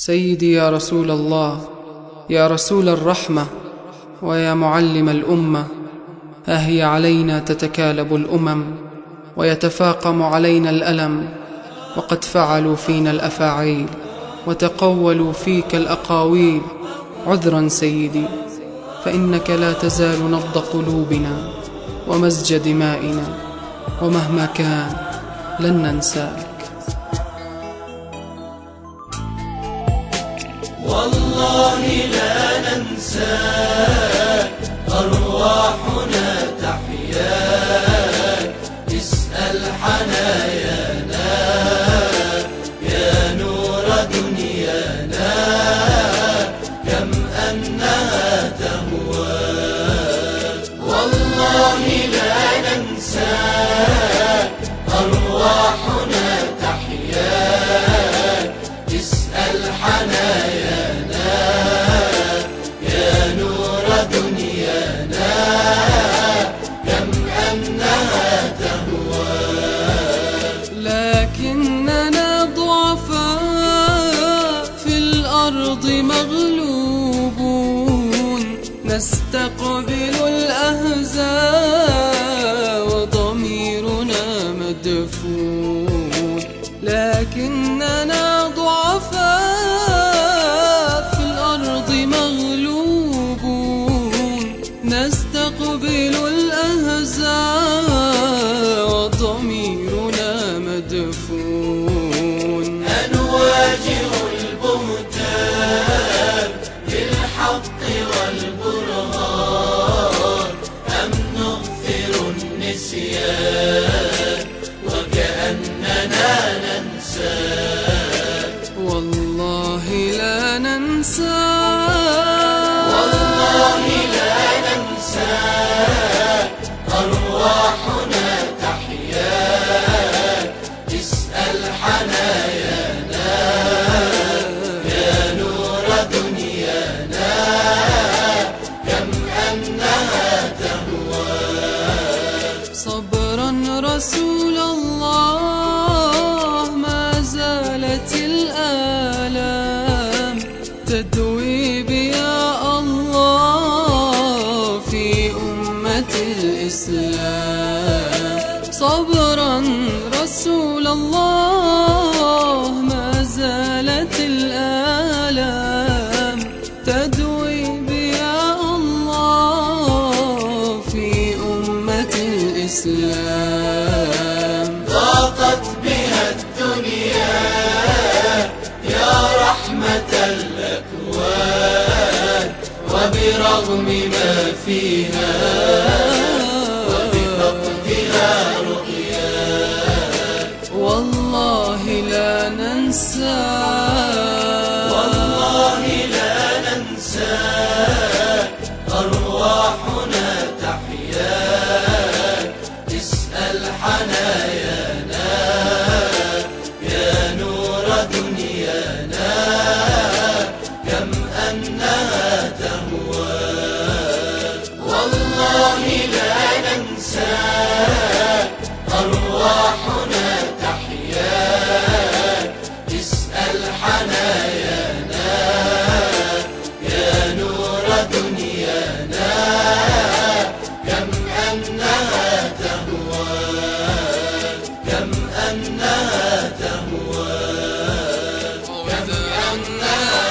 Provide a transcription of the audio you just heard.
سيدي يا رسول الله، يا رسول الرحمة، ويا معلم الأمة، ها هي علينا تتكالب الأمم، ويتفاقم علينا الألم، وقد فعلوا فينا الأفاعيل، وتقولوا فيك الأقاويل. عذرا سيدي، فإنك لا تزال نبض قلوبنا ومزج دمائنا، ومهما كان لن ننساك. والله لا ننساك، أرواحنا تحياك، اسأل حنايانا يا نور دنيانا، كم أنها تهواك. والله لا ننساك، أرواحنا تحياك، اسأل حنايانا يا نور دنيانا، كم أنها تهواك. لكننا ضعفاء في الأرض مغلوبون، نستقبل الأهزاء وضميرنا مدفون. لكننا ضعفاء في الأرض مغلوبون، نستقبل الأهزاء وضميرنا مدفون. نواجه البهتان بالحق والبرهان، أم نغفر النسيان وكأننا ننساك. والله لا ننساك، والله لا ننساك، أرواحنا تحياك، اسأل حنايانا يا نور دنيانا، كم أنها تهواك. صبرا رسول الله، ما زالت الآلام تدويب يا الله في أمة الإسلام. صبرا رسول الله، ما زالت الآلام تدويب يا الله في أمة الإسلام. ضاقت بها الدنيا يا رحمة الأكوان، وبرغم ما فيها وبفقدها رؤياك. والله لا ننساك، والله لا ننساك، أرواحنا تحياك، اسأل حنايانا يا نور دنيانا، كم أنها تهواك. والله لا ننساك، أرواحنا تحياك، اسأل حنايانا يا نور دنيانا، كم أنها تهواك، كم أنها تهواك، كم أنها